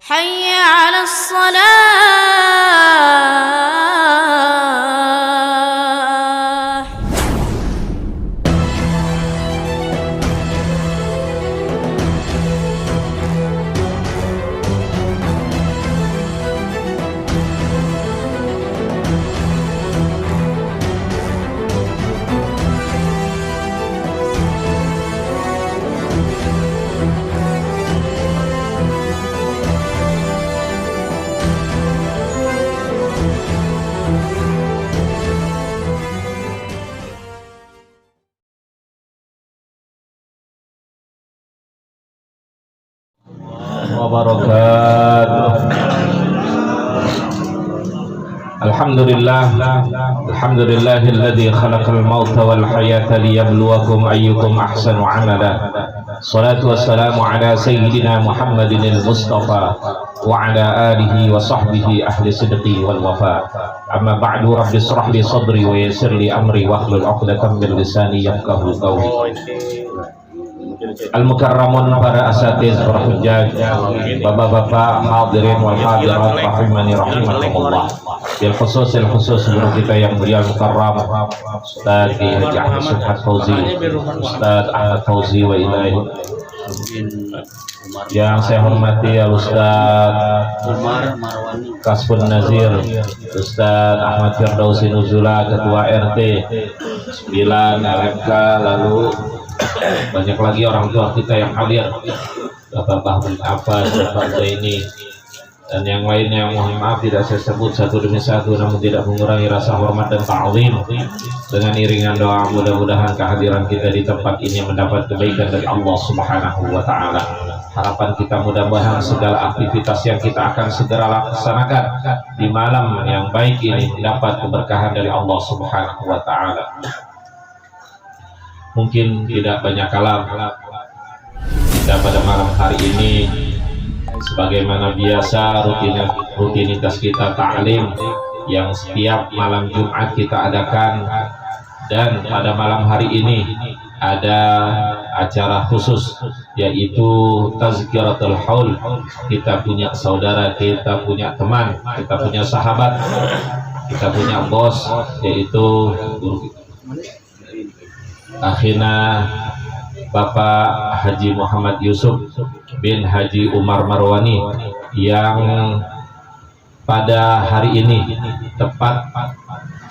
حي على الصلاة. Wabarakatuh. Alhamdulillahilladzi khalaqal mauta wal hayata liyabluwakum ayyukum ahsanu amala. Salatu wassalamu ala sayyidina Muhammadin al-Mustafa wa ala alihi wa sahbihi ahli sidqi wal wafa. Amma ba'du, rabbi israh li sadri wa yassir li amri wahlul 'uqdatam min lisani yafqahu qawli. Al-mukarramun, para asatiz, para hujjaj, bapak-bapak, hadirin wal hadirat rahimani rahimakumullah. Bil khusus guru kita yang mulia mukarram Ustaz Haji Ahmad Subhat Fauzi, Ustaz Ahmad Fauzi wa ilahi. Yang saya hormati Al-Ustaz Umar Marwani Kasbun Nazir, Ustaz Ahmad Firdausi Nuzula, Ketua RT 9 LMK, lalu banyak lagi orang tua kita yang hadir, Bapak Bahmun Abbas, Bapak Zaini, dan yang lainnya. Mohon maaf tidak saya sebut satu demi satu, namun tidak mengurangi rasa hormat dan ta'zim. Dengan iringan doa, mudah-mudahan kehadiran kita di tempat ini mendapat kebaikan dari Allah Subhanahu wa Ta'ala. Harapan kita mudah-mudahan segala aktivitas yang kita akan segera laksanakan di malam yang baik ini mendapat keberkahan dari Allah Subhanahu wa Ta'ala. Mungkin tidak banyak kalam kita pada malam hari ini, sebagaimana biasa rutinitas kita ta'lim yang setiap malam Jumat kita adakan, dan pada malam hari ini ada acara khusus, yaitu Tazkiratul Haul. Kita punya saudara, kita punya teman, kita punya sahabat, kita punya bos, yaitu guru kita, akhina Bapak Haji Muhammad Yusuf bin Haji Umar Marwani, yang pada hari ini tepat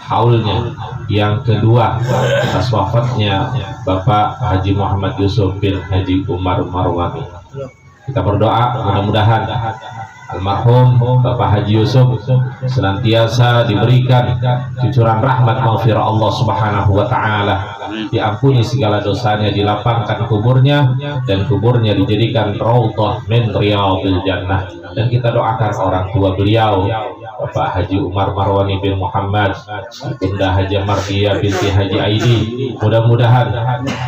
haulnya yang kedua atas wafatnya Bapak Haji Muhammad Yusuf bin Haji Umar Marwani. Kita berdoa mudah-mudahan almarhum Bapak Haji Yusuf senantiasa diberikan cucuran rahmat maghfirah Allah Subhanahu wa Ta'ala, diampuni segala dosanya, dilapangkan kuburnya, dan kuburnya dijadikan raudhah min riyadhil jannah. Dan kita doakan orang tua beliau, Bapak Haji Umar Marwani bin Muhammad, Bunda Haji Mardia binti Haji Aidi, mudah-mudahan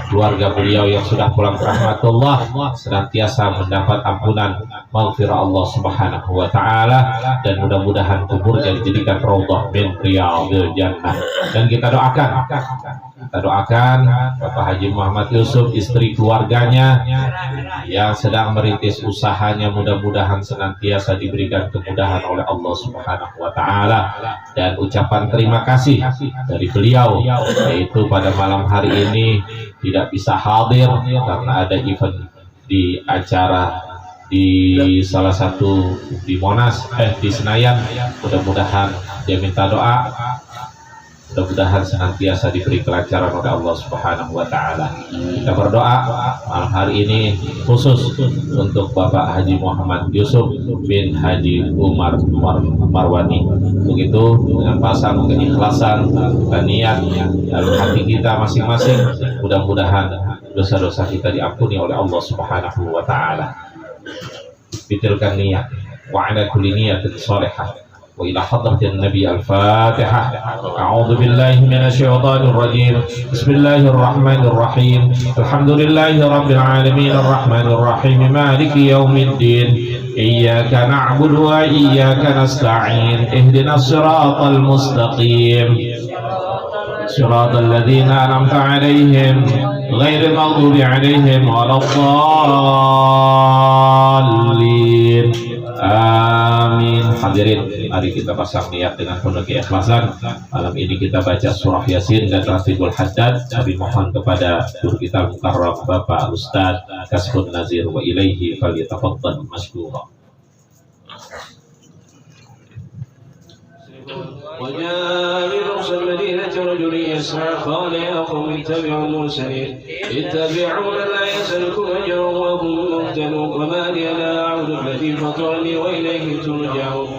keluarga beliau yang sudah pulang ke rahmatullah senantiasa mendapat ampunan maghfirah Allah Subhanahu wa Ta'ala, dan mudah-mudahan kuburnya dijadikan raudhah min riyadhil jannah. Dan kita doakan Bapak Haji Muhammad Yusuf, istri, keluarganya yang sedang merintis usahanya, mudah-mudahan senantiasa diberikan kemudahan oleh Allah Subhanahu wa Ta'ala. Dan ucapan terima kasih dari beliau, yaitu pada malam hari ini tidak bisa hadir karena ada event di acara di salah satu di Monas, di Senayan. Mudah-mudahan dia minta doa, mudah-mudahan senantiasa diberi kelancaran oleh Allah Subhanahu wa Ta'ala. Kita berdoa malam hari ini khusus untuk Bapak Haji Muhammad Yusuf bin Haji Umar Marwani. Begitu dengan pasang keikhlasan dan niat dalam hati kita masing-masing, mudah-mudahan dosa-dosa kita diampuni oleh Allah Subhanahu wa Ta'ala. Bitilkan niat wa ala kulli niyatin salihah. وإلى حضرة النبي الفاتحة. أعوذ بالله من الشيطان الرجيم. بسم الله الرحمن الرحيم. الحمد لله رب العالمين الرحمن الرحيم مالك يوم الدين. إياك نعبد وإياك نستعين. اهدنا الصراط المستقيم صراط الذين أنعمت عليهم غير المغضوب عليهم ولا الضالين. Amin. Hadirin, mari kita pasang niat dengan penuh keikhlasan. Malam ini kita baca surah Yasin dan Rafiqul Haddad. Kami mohon kepada guru kita Mukarram Bapak Ustaz Kasbun Nazir wa ilaihi falyatafaddal masykura. وجاء من أقصى المدينة رجل يسعى قال يا قوم اتبعوا المرسلين اتبعوا من لا يسألكم أجرا وهم مهتدون وما لي لا أعبد الذي فطرني وإليه ترجعون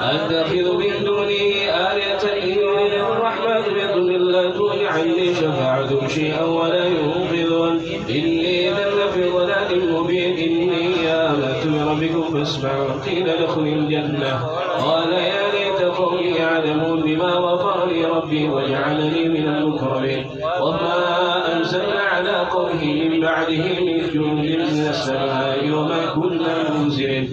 أتخذ من دونه آلهة إن يريد الرحمن بضر لا تغني عني شفاعتهم شيئا ولا ينقذون إني إذا لفي ضلال مبين إني آمنت بربكم فاسمعوا قيل ادخل الجنة قال يا ليت قومي يعلمون بما غفر لي ربي وجعلني من المكرمين وما أنزلنا على قومه من بعده من جند من السماء وما كنا منزلين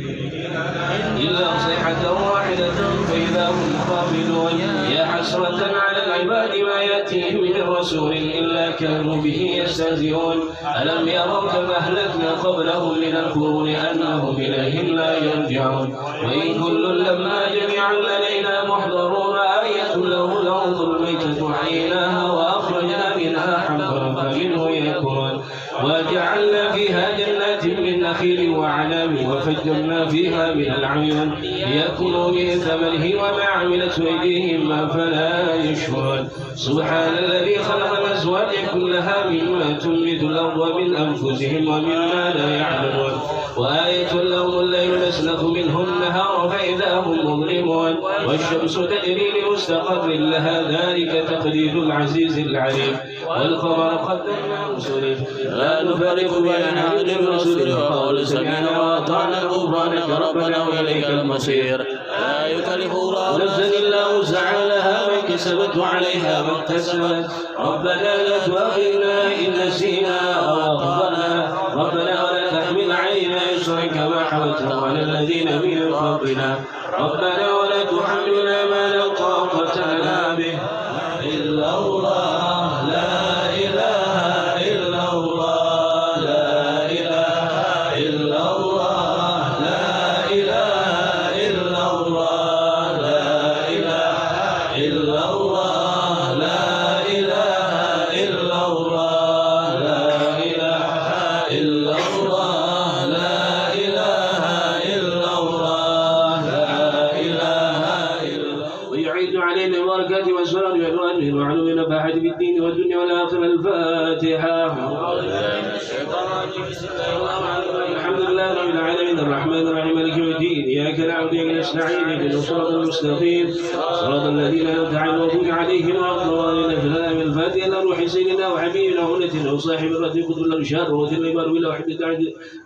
إلا صيحة واحدة فإذا هم خامدون يا حسرة على العباد ما يأتيهم من رسول إلا كانوا به يستهزئون ألم يروا كما أهلكنا قبلهم من القرون أنهم إليهم لا يرجعون وإن كل لما جميعا لدينا محضرون آية له الأرض الميتة حييناها وأخرجنا منها حبا فمنه يأكلون وجعلنا فيها جنات من نخيل وعناب وفجرنا فيها من العيون ليأكلوا من ثمره وما عملت أيديهم أفلا يشكرون سبحان الذي خلق الأزواج كلها مما تنبت الأرض ومن أنفسهم ومما لا يعلمون وآية لهم الليل نسلخ منه النهار فإذا هم مظلمون والشمس تجري لمستقر لها ذلك تقدير العزيز العليم والقمر قدرناه سنين لا نفرق بين أحد من رسله وقالوا سمعنا وأطعنا غفرانك ربنا وإليك المصير لا يكلف الله نفسا إلا وسعها لها ما كسبت وعليها ما اكتسبت ربنا لا تؤاخذنا إن نسينا أو أخطأنا ربنا ولا تحمل علينا إصرا كما حملته على الذين من قبلنا ربنا ولا تحملنا ما لا طاقة لنا به إلا الله لا إله إلا الله لا إله إلا الله لا إله إلا الله لا إله إلا الله لا إله إلا الله لا إله إلا الله لا إله إلا الله لا إله إلا ويعيد علينا البركات والسرور والرحمة والعلو نفاحة بالدين والدنيا والآخرة الفاتحة الحمد لله رب العالمين الرحمن الرحيم مالك يوم الدين إياك نعبد وإياك نستعين اهدنا الصراط المستقيم صراط الذين أنعمت عليهم عليهم وأضلالنا في الأنام الفاتحة إلى روح سيدنا وحبيبنا وهنتنا وصاحب الرد قدر الأبشار ووزن الإمام إلى وحدة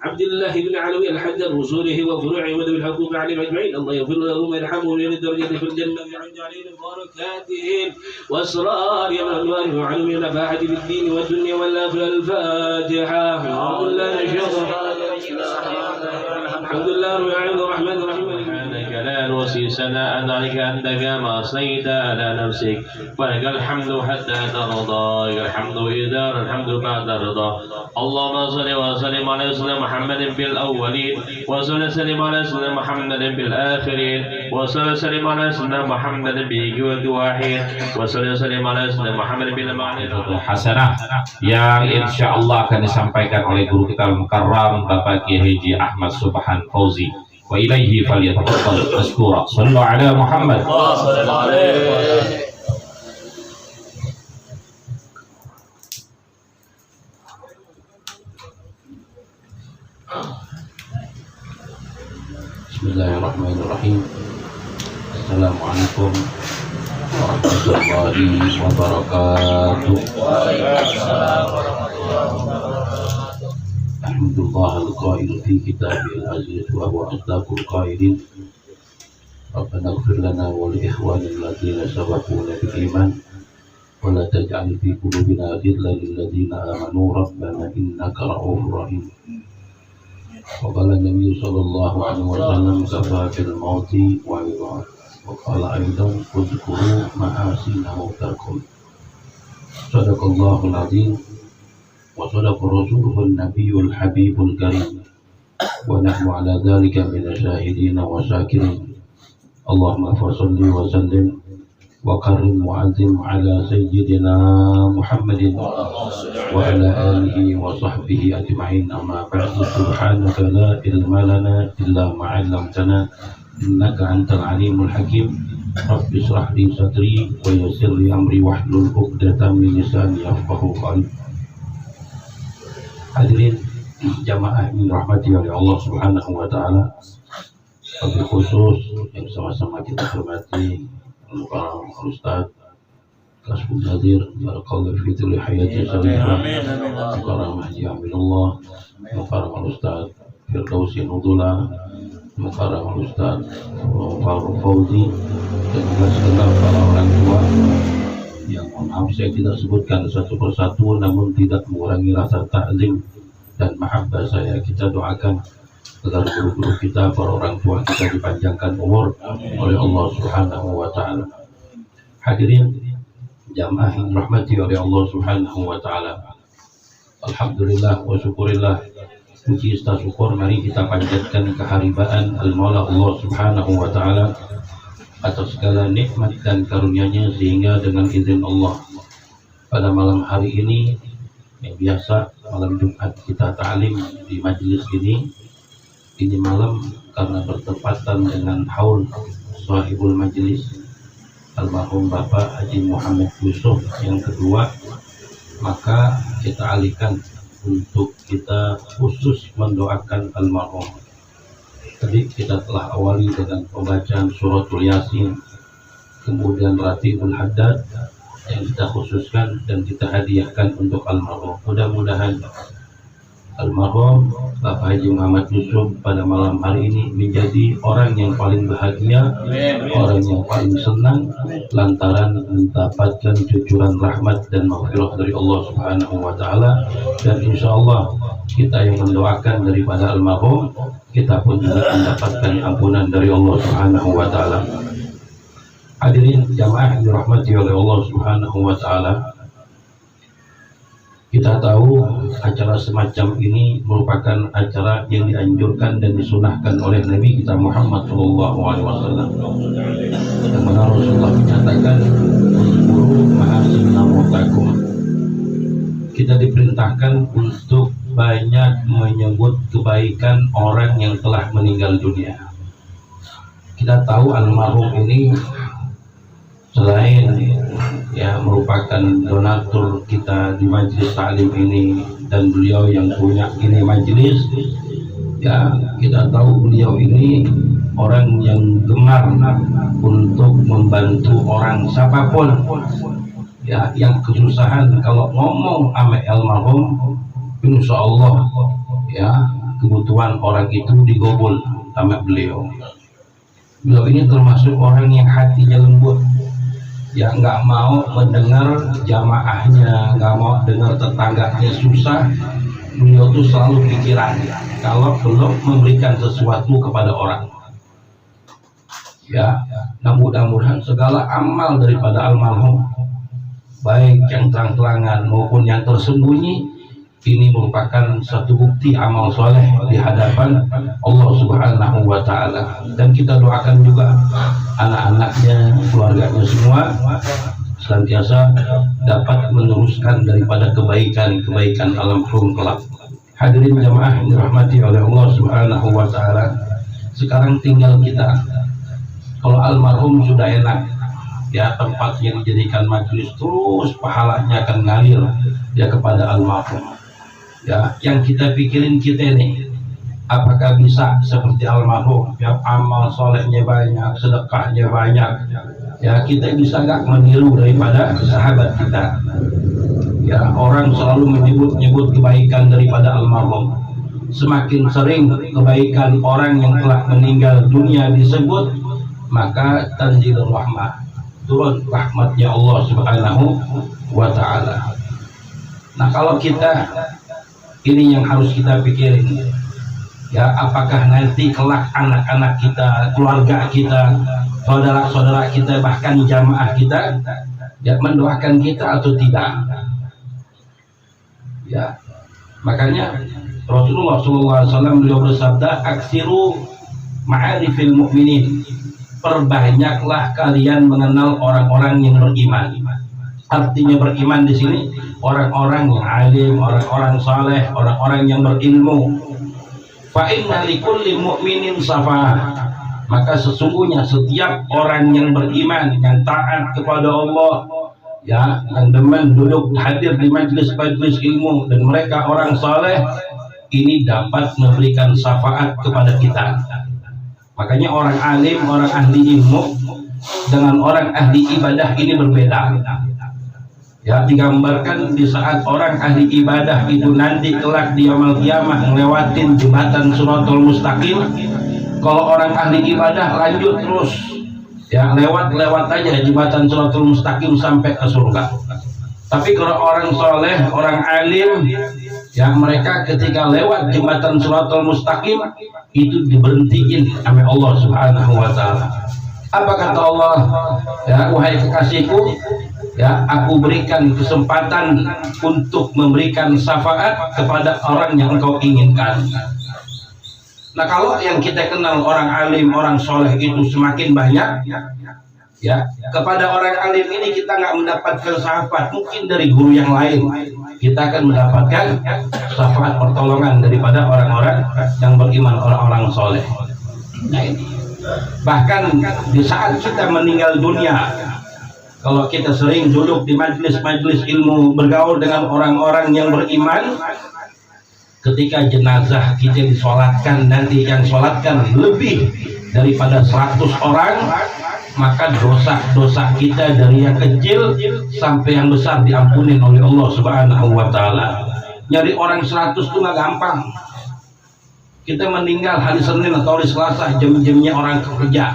عبد الله بن علوي الحد وصوله وفروعه وذوي الحقوق عليهم أجمعين الله يغفر لهم ويرحمهم ويرد الدرجة في الجنة ويعد عليهم بركاتهم وأسرار من أنواره وعلوم نفاحة بالدين والدنيا والآخرة الفاتحة الحمد لله نشهد الحمد لله رب العالمين الرحمن الرحيم سبحانك لا نحصي ثناء عليك أنت كما أثنيت على نفسك ولك الحمد حتى ترضى لك الحمد إذا الحمد بعد الرضا اللهم صل وسلم على سيدنا محمد في الأولين وصل وسلم على سيدنا محمد في الآخرين وصل وسلم على سيدنا محمد في كل واحد وصل وسلم على سيدنا محمد في المعنى hasanah yang insya Allah akan disampaikan oleh guru kita Al-Mukarram Bapak Kiai Haji Ahmad Subhan Fauzi wa ilaihi falyatafaddal masykura. Shallu ala Muhammad. Bismillahirrahmanirrahim. Assalamualaikum warahmatullahi wabarakatuh. Alhamdulillah al-qail fi kitabil aziz wa huwa asdaqul qailin. Rabbana ighfir lana wa li ikhwanina alladziina sabaquna bil iman wa la taj'al fi qulubina ghillan lil ladziina amanu rabbana innaka ra'ufur rahim. Wa qala an-nabiy sallallahu alaihi wasallam kafa bil mauti wa ibad. وقال أيضا اذكروا محاسن موتاكم. صدق الله العظيم وصدق رسوله النبي الحبيب الكريم ونحن على ذلك من الشاهدين والشاكرين. اللهم صل وسلم وكرم وعزم على سيدنا محمد وعلى آله وصحبه أجمعين. أما بعد، سبحانك لا علم لنا إلا ما علمتنا إنك أنت العليم الحكيم. رب اشرح لي صدري ويسر لي أمري واحلل عقدة من لساني يفقهوا قولي. Hadirin jamaah yang dirahmati oleh Allah Subhanahu wa taala, wabil khusus yang sama-sama kita hormati para ustaz Kasbul Nadir, barakallahu fi kulli hayati salihah, para mahdi aminullah, para ustaz Firdausi Nudula, para ustaz Faruk Fauzi, dan juga segenap para orang tua yang maaf saya tidak sebutkan satu persatu, namun tidak mengurangi rasa takzim dan mahabbah saya. Kita doakan agar guru-guru kita, para orang tua kita dipanjangkan umur oleh Allah Subhanahu wa taala. Hadirin jamaah yang dirahmati oleh Allah Subhanahu wa taala. Alhamdulillah wa syukurillah, puji serta syukur mari kita panjatkan keharibaan al-Maula Allah Subhanahu wa taala atas segala nikmat dan karunia-Nya, sehingga dengan izin Allah pada malam hari ini yang biasa malam Jumat kita ta'lim di majelis ini malam karena bertepatan dengan haul sahibul majelis almarhum Bapak Haji Muhammad Yusuf yang kedua, maka kita alihkan untuk kita khusus mendoakan almarhum. Tadi kita telah awali dengan pembacaan suratul Yasin, kemudian Ratibul Haddad yang kita khususkan dan kita hadiahkan untuk almarhum. Mudah-mudahan almarhum Bapak Haji Muhammad Yusuf pada malam hari ini menjadi orang yang paling bahagia, orang yang paling senang lantaran mendapatkan cucuran rahmat dan maghfirah dari Allah Subhanahu wa taala. Dan insyaallah kita yang mendoakan daripada almarhum, kita pun juga mendapatkan ampunan dari Allah Subhanahu wa taala. Hadirin jamaah yang dirahmati oleh Allah Subhanahu wa taala, kita tahu acara semacam ini merupakan acara yang dianjurkan dan disunahkan oleh Nabi kita Muhammad SAW, yang mana Rasulullah menyatakan "Uzkuru mahasina mautakum". Kita diperintahkan untuk banyak menyebut kebaikan orang yang telah meninggal dunia. Kita tahu almarhum ini selain merupakan donatur kita di majelis taklim ini, dan beliau yang punya ini majelis, kita tahu beliau ini orang yang gemar untuk membantu orang siapapun yang kesusahan. Kalau ngomong sama almarhum, insya Allah kebutuhan orang itu digobol sama beliau. Beliau ini termasuk orang yang hatinya lembut, nggak mau mendengar jamaahnya, nggak mau dengar tetangganya susah. Beliau tuh selalu pikiran kalau belum memberikan sesuatu kepada orang. Nah mudah-mudahan segala amal daripada almarhum, baik yang terang-terangan maupun yang tersembunyi, ini merupakan satu bukti amal soleh di hadapan Allah Subhanahu wa taala. Dan kita doakan juga anak-anaknya, keluarganya semua senantiasa dapat meneruskan daripada kebaikan-kebaikan almarhum kelak. Hadirin jamaah yang dirahmati oleh Allah Subhanahu wa taala, sekarang tinggal kita, kalau almarhum sudah enak tempat yang dijadikan majelis, terus pahalanya akan ngalir kepada almarhum. Yang kita pikirin kita ini, apakah bisa seperti almarhum yang amal solehnya banyak, sedekahnya banyak? Kita bisa nggak meniru daripada sahabat kita? Orang selalu menyebut kebaikan daripada almarhum. Semakin sering kebaikan orang yang telah meninggal dunia disebut, maka tanzilur rahmah, turun rahmatnya Allah Subhanahu wa taala. Nah kalau kita, ini yang harus kita pikirin, apakah nanti kelak anak-anak kita, keluarga kita, saudara-saudara kita, bahkan jamaah kita mendoakan kita atau tidak? Makanya Rasulullah SAW beliau bersabda, aksiru ma'arifil mu'minin, perbanyaklah kalian mengenal orang-orang yang beriman. Artinya beriman di sini orang-orang yang alim, orang-orang saleh, orang-orang yang berilmu. Fa inna likulli mu'minin safa, maka sesungguhnya setiap orang yang beriman, yang taat kepada Allah, ya, yang demen duduk hadir di majlis-majlis ilmu, dan mereka orang saleh, ini dapat memberikan syafaat kepada kita. Makanya orang alim, orang ahli ilmu dengan orang ahli ibadah ini berbeda. Ya, digambarkan di saat orang ahli ibadah itu nanti kelak di yaumul qiyamah ngelewatin jembatan Shiratal Mustaqim. Kalau orang ahli ibadah lanjut terus, ya, lewat aja jembatan Shiratal Mustaqim sampai ke surga. Tapi kalau orang soleh, orang alim, ya, mereka ketika lewat jembatan Shiratal Mustaqim itu diberhentiin oleh Allah Subhanahu wa taala. Apa kata Allah? Ya, wahai kekasihku, ya, aku berikan kesempatan untuk memberikan syafaat kepada orang yang engkau inginkan. Nah, kalau yang kita kenal orang alim, orang soleh itu semakin banyak, ya, kepada orang alim ini kita nggak mendapatkan syafaat, mungkin dari guru yang lain kita akan mendapatkan syafaat pertolongan daripada orang-orang yang beriman, orang-orang soleh. Nah, ini bahkan di saat kita meninggal dunia, kalau kita sering duduk di majlis-majlis ilmu, bergaul dengan orang-orang yang beriman, ketika jenazah kita disolatkan, nanti yang solatkan lebih daripada 100 orang, maka dosa-dosa kita dari yang kecil sampai yang besar diampuni oleh Allah Subhanahu wa taala. Nyari orang 100 itu nggak gampang. Kita meninggal hari Senin atau hari Selasa, jam-jamnya orang kerja,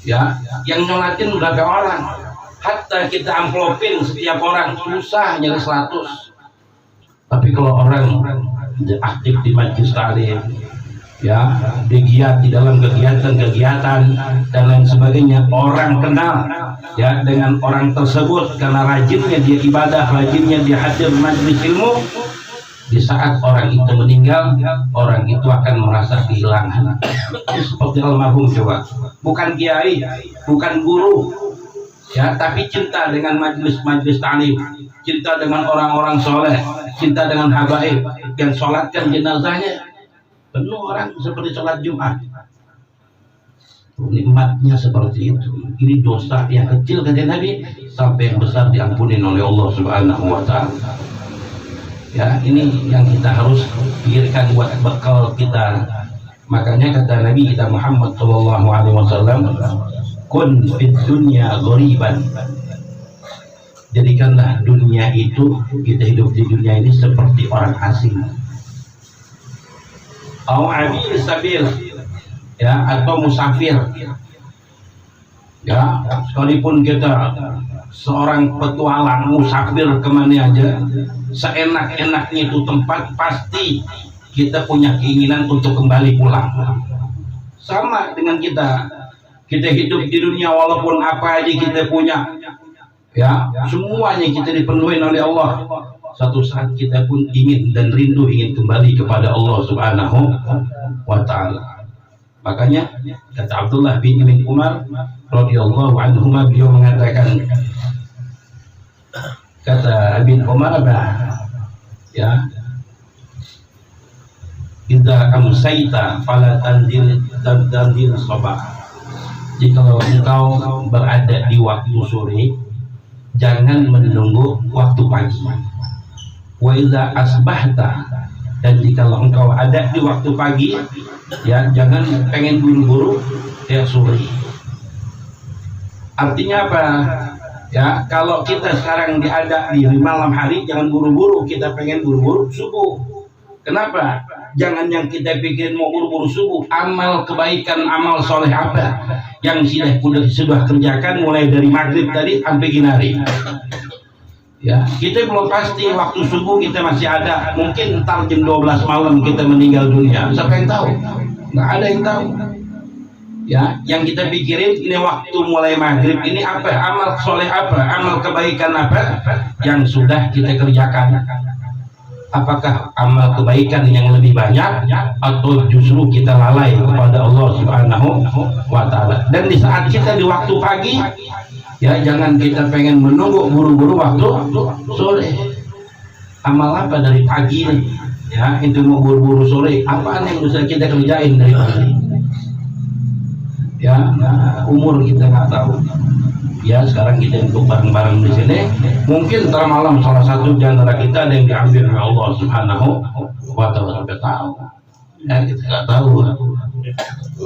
ya, yang nyolatin udah ada orang. Hatta kita amplopin setiap orang susah nyari 100. Tapi kalau orang aktif di majlis taklim, ya, digiat di dalam kegiatan-kegiatan dan lain sebagainya, orang kenal, ya, dengan orang tersebut karena rajinnya dia ibadah, rajinnya dia hadir majlis ilmu. Di saat orang itu meninggal, orang itu akan merasa kehilangan. Seperti almarhum coba, bukan kiai, bukan guru, ya, tapi cinta dengan majlis-majlis ta'lim, cinta dengan orang-orang soleh, cinta dengan habaib yang sholatkan jenazahnya. Penuh orang seperti sholat Jumat. Nikmatnya seperti itu. Ini dosa yang kecil kata Nabi sampai yang besar diampuni oleh Allah Subhanahu wa taala. Ya, ini yang kita harus pikirkan buat bekal kita. Makanya kata Nabi kita Muhammad sallallahu alaihi wasallam, kun fid dunya ghariban. Jadikanlah dunia itu, kita hidup di dunia ini seperti orang asing. Au abil sabil, ya, atau musafir. Ya, sekalipun kita seorang petualang musafir kemana aja, seenak-enaknya itu tempat, pasti kita punya keinginan untuk kembali pulang. Sama dengan kita hidup di dunia, walaupun apa aja kita punya, ya, semuanya kita dipenuhi oleh Allah. Satu saat kita pun ingin dan rindu ingin kembali kepada Allah Subhanahu wa taala. Makanya kata Abdullah bin Umar radhiyallahu anhu, beliau mengatakan, kata Ibn Umar, ya, idza amsayta fala tandil sabah. Jika engkau berada di waktu sore, jangan menunggu waktu pagi. Wa idza asbahta, dan jika engkau ada di waktu pagi, ya, jangan pengen buru-buru ya sore. Artinya apa? Ya, kalau kita sekarang diada di malam hari, jangan buru-buru kita pengen buru-buru subuh. Kenapa? Jangan yang kita pikirin mau buru-buru subuh. Amal kebaikan, amal soleh apa yang sudah kerjakan mulai dari maghrib tadi sampai ginari. Ya, kita belum pasti waktu subuh kita masih ada. Mungkin entar jam 12 malam kita meninggal dunia. Siapa yang tahu? Nggak ada yang tahu. Ya, yang kita pikirin ini waktu mulai maghrib ini apa? Amal soleh apa? Amal kebaikan apa yang sudah kita kerjakan? Apakah amal kebaikan yang lebih banyak atau justru kita lalai kepada Allah Subhanahu wa Ta'ala? Dan di saat kita di waktu pagi, ya jangan kita pengen menunggu buru-buru waktu sore. Amal apa dari pagi nih? Ya, itu mau buru-buru sore, apaan yang bisa kita kerjain dari pagi? Ya, nah, umur kita nggak tahu. Ya, sekarang kita untuk bareng-bareng di sini. Mungkin ntar malam salah satu di antara kita ada yang diambil oleh Allah Subhanahu wa Ta'ala, sampai tahu. Ya, kita nggak tahu.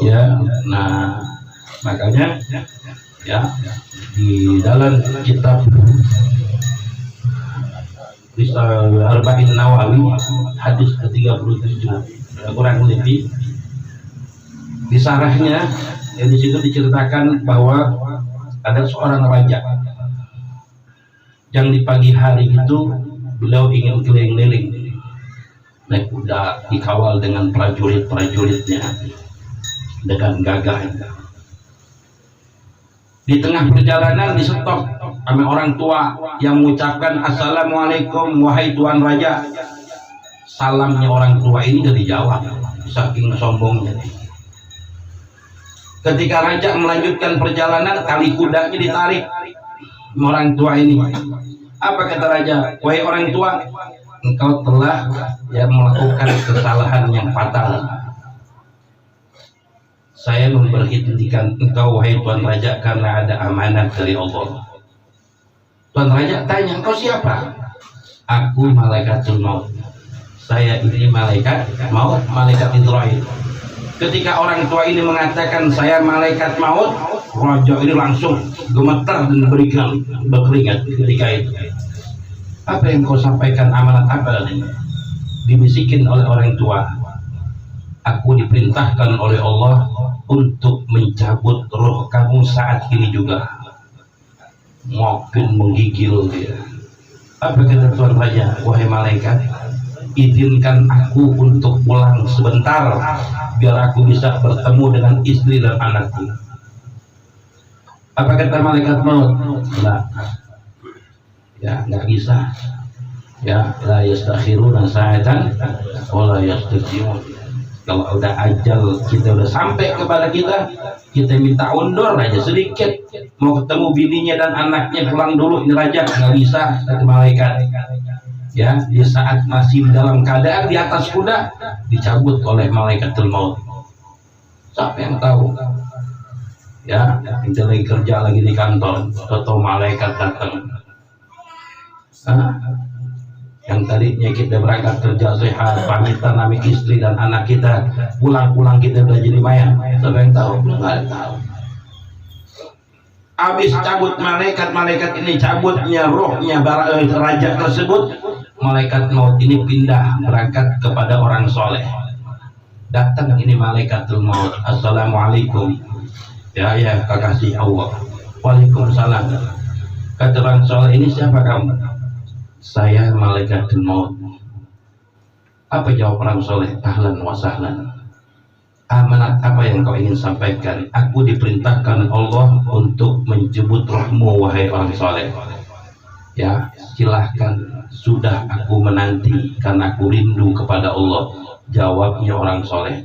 Ya, nah makanya ya di dalam kitab Arba'in Nawawi hadis ke-37 kurang lebih di sarahnya, ya di situ diceritakan bahwa ada seorang raja yang di pagi hari itu beliau ingin keliling-keliling naik kuda, dikawal dengan prajurit-prajuritnya dengan gagah. Di tengah perjalanan di-stop sama orang tua yang mengucapkan Assalamualaikum wahai Tuan Raja. Salamnya orang tua ini tidak dijawab, saking sombongnya. Ketika raja melanjutkan perjalanan, tali kudanya ditarik orang tua ini. Apa kata raja? Wahai orang tua, engkau telah melakukan kesalahan yang fatal. Saya memberhentikan engkau wahai Tuan Raja karena ada amanat dari Allah. Tuan Raja tanya, engkau siapa? Aku Malaikatul Maut. Saya ini malaikat maut, malaikat Israil. Ketika orang tua ini mengatakan saya malaikat maut, raja ini langsung gemetar dan berkeringat ketika itu. Apa yang kau sampaikan, amanat apa ini? Dibisikin oleh orang tua. Aku diperintahkan oleh Allah untuk mencabut roh kamu saat ini juga. Makin menggigil dia. Apa kata Tuan Raja? Wahai malaikat, izinkan aku untuk pulang sebentar biar aku bisa bertemu dengan istri dan anakku. Apa kata malaikat maut? Enggak. Ya, enggak bisa. Ya, la yastakhiruna sa'atan wa la yastaqdimun. Kalau udah ajal kita udah sampai kepada kita minta undur aja sedikit, mau ketemu bininya dan anaknya, pulang dulu ini raja, nggak bisa, kata malaikat. Ya, di saat masih dalam keadaan di atas kuda dicabut oleh Malaikatul Maut. Siapa yang tahu? Ya, kita lagi kerja lagi di kantor, atau malaikat datang. Yang tadinya kita berangkat kerja sehat, pamitan sama istri dan anak kita, pulang-pulang kita udah jadi mayat. Siapa yang tahu? Nggak tahu. Habis cabut malaikat ini, cabutnya rohnya raja tersebut, malaikat maut ini pindah berangkat kepada orang soleh. Datang ini Malaikatul Maut. Assalamualaikum. Ya kekasih Allah. Waalaikumsalam. Kata orang soleh ini, siapa kamu? Saya Malaikatul Maut. Apa jawab orang soleh? Ahlan wa sahlan. Amanat apa yang kau ingin sampaikan? Aku diperintahkan Allah untuk menjemput rohmu wahai orang soleh. Ya, silahkan. Sudah aku menanti karena aku rindu kepada Allah. Jawabnya orang soleh.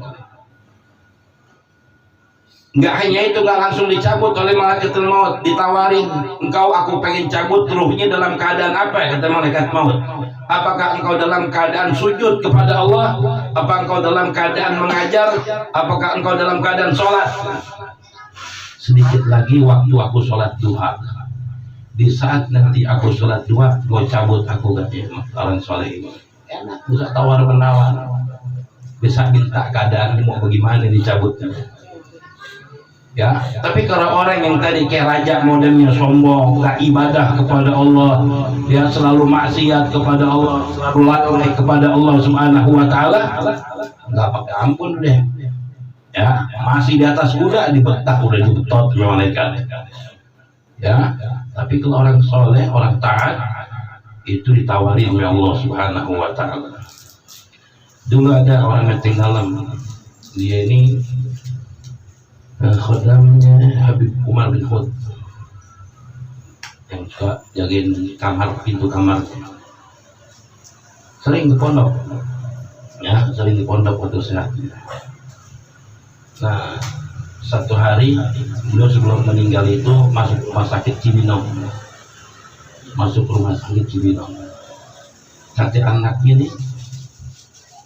Enggak hanya itu, enggak langsung dicabut oleh Malaikatul Maut, ditawarin, engkau aku pengen cabut ruhnya dalam keadaan apa? Kata malaikat maut. Apakah engkau dalam keadaan sujud kepada Allah? Apa engkau dalam keadaan mengajar? Apakah engkau dalam keadaan sholat? Sedikit lagi waktu aku sholat duha. Di saat nanti aku sholat duha, gue cabut aku, katanya orang soleh ini. Enak, bisa tawar menawar, bisa minta keadaan mau bagaimana dicabutnya. Ya, tapi kalau orang yang tadi kayak raja modelnya sombong, gak ibadah kepada Allah, ya selalu maksiat kepada Allah, selalu lalai kepada Allah Subhanahu wa Ta'ala, nggak pakai ampun deh. Ya, masih di atas kuda udah dibetot malaikat. Ya, tapi kalau orang soleh, orang taat, itu ditawari oleh Allah Subhanahu wa Ta'ala. Dulu ada orang yang tinggalan, dia ini khodamnya Habib Umar bin Khud yang suka jagain kamar, pintu kamar. sering ke pondok, ya sering di pondok untuk sehat. Nah, satu hari beliau sebelum meninggal itu masuk rumah sakit Cibinong, kata anaknya nih,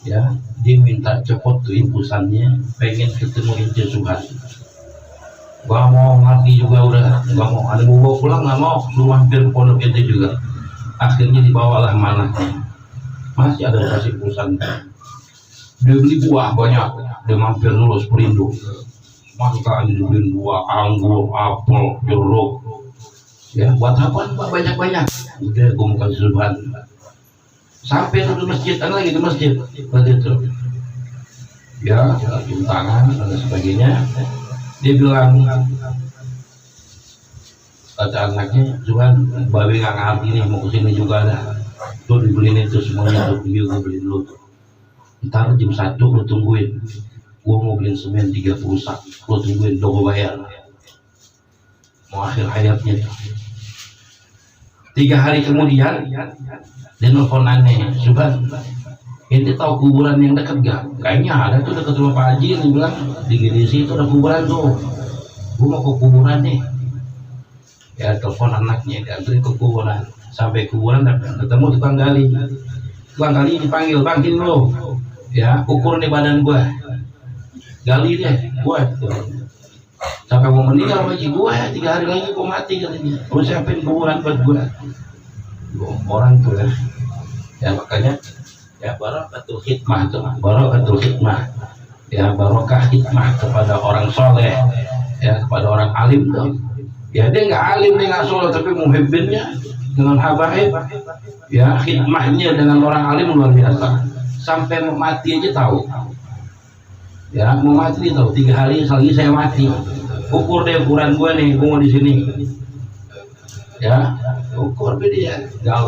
ya dia minta cepot tuh impusannya, pengen ketemu Ente Subhan. Gak mau mati juga udah, gak mau, ada mau bawa pulang gak mau, suruh hampir pondok Ente juga. Akhirnya dibawalah manahnya, masih ada kasih impusan. Dia beli buah banyak, dia mampir dulu Superindo, maka dibeli buah, anggur, apel, jeruk, ya buat apa banyak-banyak. Udah gue mau kasih Subhan. Sampai ke masjid, ada lagi di masjid, begitu. Ya, cium tangan dan sebagainya. Dia bilang, kata anaknya, Subhan, babi nggak ngerti nih, mau kesini juga ada. Tuh dibeliin itu semuanya, tuh gue beli dulu tuh. Ntar jam 1 lu tungguin, gua mau beliin semen 30 sak, lu tungguin, udah gua bayar. Mau akhir hayatnya tuh. 3 hari kemudian dia nelfon aneh, Subhan, ente tahu kuburan yang dekat gak? Kayaknya ada tuh dekat rumah Pak Haji. Dia bilang di GDC itu ada kuburan tuh, gua mau ke kuburan nih. Ya telepon anaknya, dianterin ke kuburan. Sampai kuburan ketemu tukang gali. Tukang gali dipanggil, bang gini lo, ya ukur nih badan gua, gali deh gua sampai mau meninggal lagi gua, 3 hari lagi gua mati katanya. Gua siapin kuburan buat gua orang tuh ya makanya ya barakatul hikmah tuh, barakatul hikmah, ya barokah hikmah kepada orang soleh, ya kepada orang alim tuh. Ya dia nggak alim, dia nggak soleh, tapi muhibbinnya dengan habaib, ya hikmahnya dengan orang alim luar biasa. Sampai mau mati aja tahu, ya mau mati tahu. 3 hari lagi saya mati, ukur deh ukuran gue nih, gue mau di sini, ya ukur dia. Gak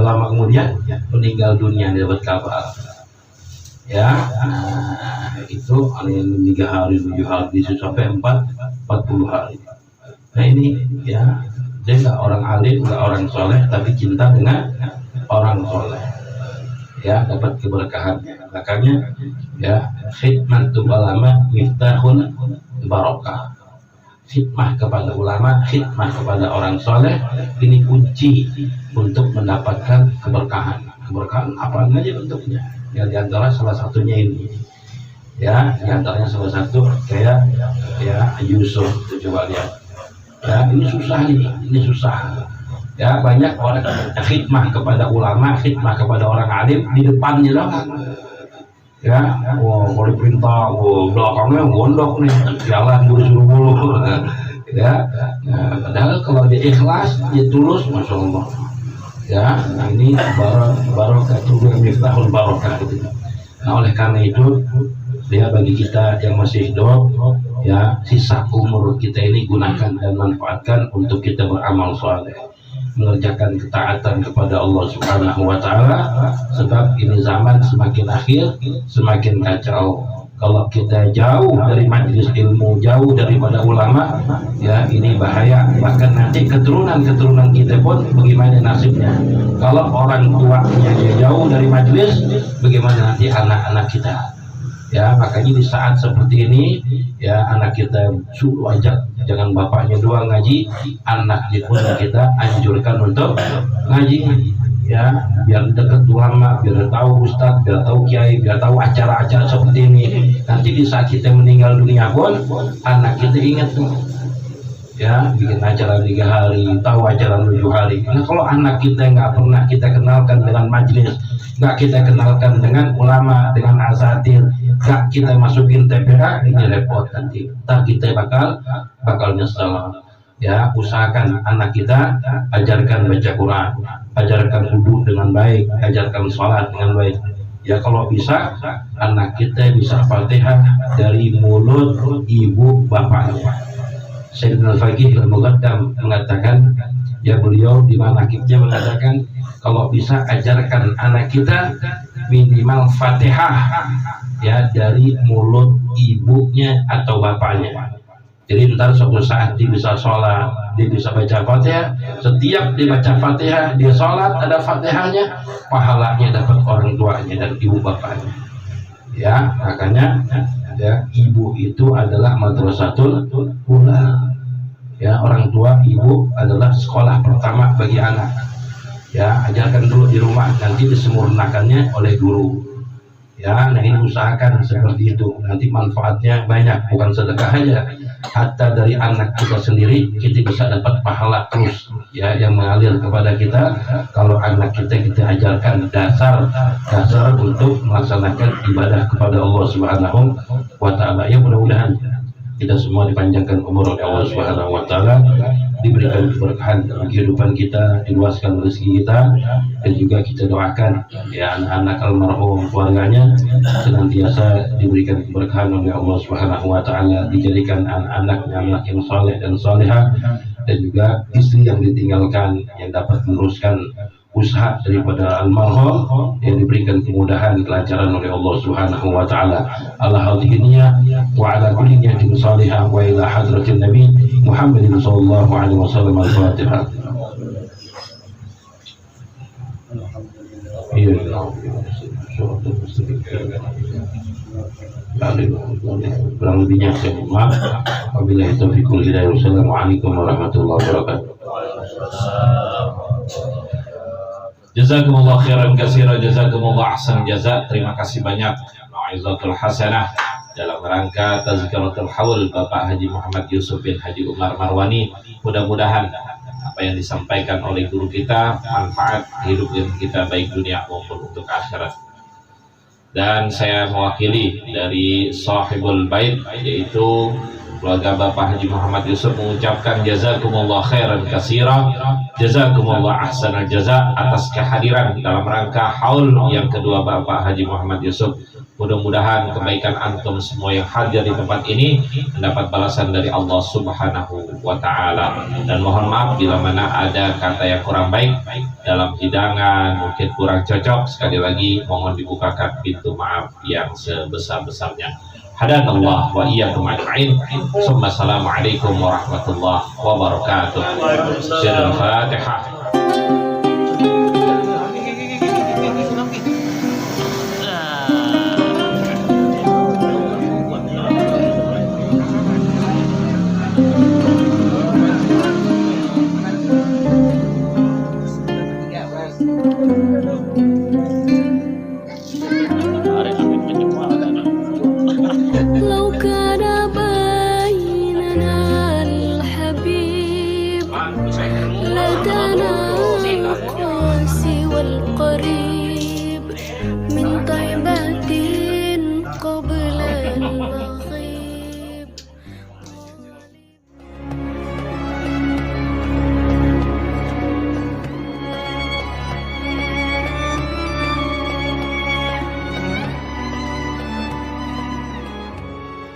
lama kemudian meninggal dunia, dia dapat kabar, ya. Nah, itu 3 hari 7 hari sampai 40 hari. Nah ini ya, dia nggak orang alim, nggak orang soleh, tapi cinta dengan orang soleh, ya dapat keberkahannya. Makanya ya khidmatul ulama miftahul barokah. Khidmah kepada ulama, khidmah kepada orang soleh, ini kunci untuk mendapatkan keberkahan. Keberkahan apa aja bentuknya? Ya diantara salah satunya ini, ya diantaranya salah satu kayak ya Yusuf itu, coba lihat. Ya ini susah nih, ini susah. Ya banyak orang khidmah kepada ulama, khidmah kepada orang alim di depannya doang. Ya, kalau diperintah, belakangnya gondok nih, jalan suruh mulu. Ya, nah, padahal kalau dia ikhlas, dia tulus, masya Allah. Ya, nah ini barokah miftahul barokah gitu. Nah oleh karena itu, ya bagi kita yang masih hidup, ya sisa umur kita ini gunakan dan manfaatkan untuk kita beramal soleh, mengerjakan ketaatan kepada Allah Subhanahu wa Ta'ala, sebab ini zaman semakin akhir, semakin kacau. Kalau kita jauh dari majelis ilmu, jauh daripada ulama, ya ini bahaya. Bahkan nanti keturunan kita pun bagaimana nasibnya? Kalau orang tuanya jauh dari majelis, bagaimana nanti anak-anak kita? Ya makanya di saat seperti ini, ya anak kita suruh ajak, jangan bapaknya doang ngaji, anaknya pun kita anjurkan untuk ngaji, ya biar dekat ulama, biar tahu ustadz, biar tahu kiai, biar tahu acara-acara seperti ini. Nanti di saat kita meninggal dunia pun anak kita ingat tuh, ya bikin acara 3 hari, tahu acara 7 hari. Nah kalau anak kita nggak pernah kita kenalkan dengan majelis, nggak kita kenalkan dengan ulama, dengan asatir, nggak kita masukin TPA, ini repot nanti. Ntar kita bakal nyesel. Ya usahakan anak kita, ajarkan baca Quran, ajarkan wudu dengan baik, ajarkan sholat dengan baik. Ya kalau bisa anak kita bisa Fatihah dari mulut ibu bapaknya. Sayyidina Al-Faqih Al-Muqaddam mengatakan, ya beliau di manaqibnya mengatakan, kalau bisa ajarkan anak kita minimal Fatihah ya dari mulut ibunya atau bapaknya. Jadi ntar suatu saat dia bisa sholat, dia bisa baca Fatihah. Setiap dia baca Fatihah, dia sholat ada Fatihahnya, pahalanya dapat orang tuanya dan ibu bapaknya. Ya, makanya ya, ibu itu adalah madrasatul ula. Ya, orang tua ibu adalah sekolah pertama bagi anak. Ya, ajarkan dulu di rumah, nanti disempurnakannya oleh guru. Ya, nah ini usahakan seperti itu, nanti manfaatnya banyak, bukan sedekah aja, hatta dari anak kita sendiri kita bisa dapat pahala terus ya, yang mengalir kepada kita kalau anak kita ajarkan dasar untuk melaksanakan ibadah kepada Allah Subhanahu wa Ta'ala. Ya, mudah-mudahan kita semua dipanjangkan umur oleh Allah Subhanahu wa Ta'ala, diberikan keberkahan dalam kehidupan kita, diluaskan rezeki kita, dan juga kita doakan ya anak-anak almarhum, keluarganya senantiasa diberikan keberkahan oleh Allah Subhanahu wa Ta'ala, dijadikan anak-anaknya anak yang saleh dan salehah, dan juga istri yang ditinggalkan yang dapat meneruskan usaha daripada almarhum, yang diberikan kemudahan kelancaran oleh Allah Subhanahu wa Ta'ala. Ala hadhihi niyyah wa ala kulli niyatin salihah wa ila hadratin nabi Muhammadin sallallahu alaihi wasallam. Al-Fatihah. Kurang lebihnya saya mohon maaf. Wabillahi taufiq wal hidayah. Wassalamualaikum warahmatullahi wabarakatuh. Jazakumullah khairan katsira, jazakumullah ahsan jaza. Terima kasih banyak mau'izatul hasanah dalam rangka tazkiratul haul Bapak Haji Muhammad Yusuf bin Haji Umar Marwani. Mudah-mudahan apa yang disampaikan oleh guru kita manfaat hidup kita baik dunia maupun untuk akhirat. Dan saya mewakili dari sahibul bait, yaitu keluarga Bapak Haji Muhammad Yusuf, mengucapkan jazakumullah khairan katsira, jazakumullah ahsanal jaza atas kehadiran dalam rangka haul yang kedua Bapak Haji Muhammad Yusuf. Mudah-mudahan kebaikan antum semua yang hadir di tempat ini mendapat balasan dari Allah Subhanahu wa Ta'ala. Dan mohon maaf bila mana ada kata yang kurang baik dalam hidangan, mungkin kurang cocok, sekali lagi mohon dibukakan pintu maaf yang sebesar-besarnya. Hadanallah wa iyyakum ajma'in. Assalamualaikum warahmatullahi wabarakatuh. Sirul Fatihah. لو كان بيننا الحبيب لدنا القاسي والقريب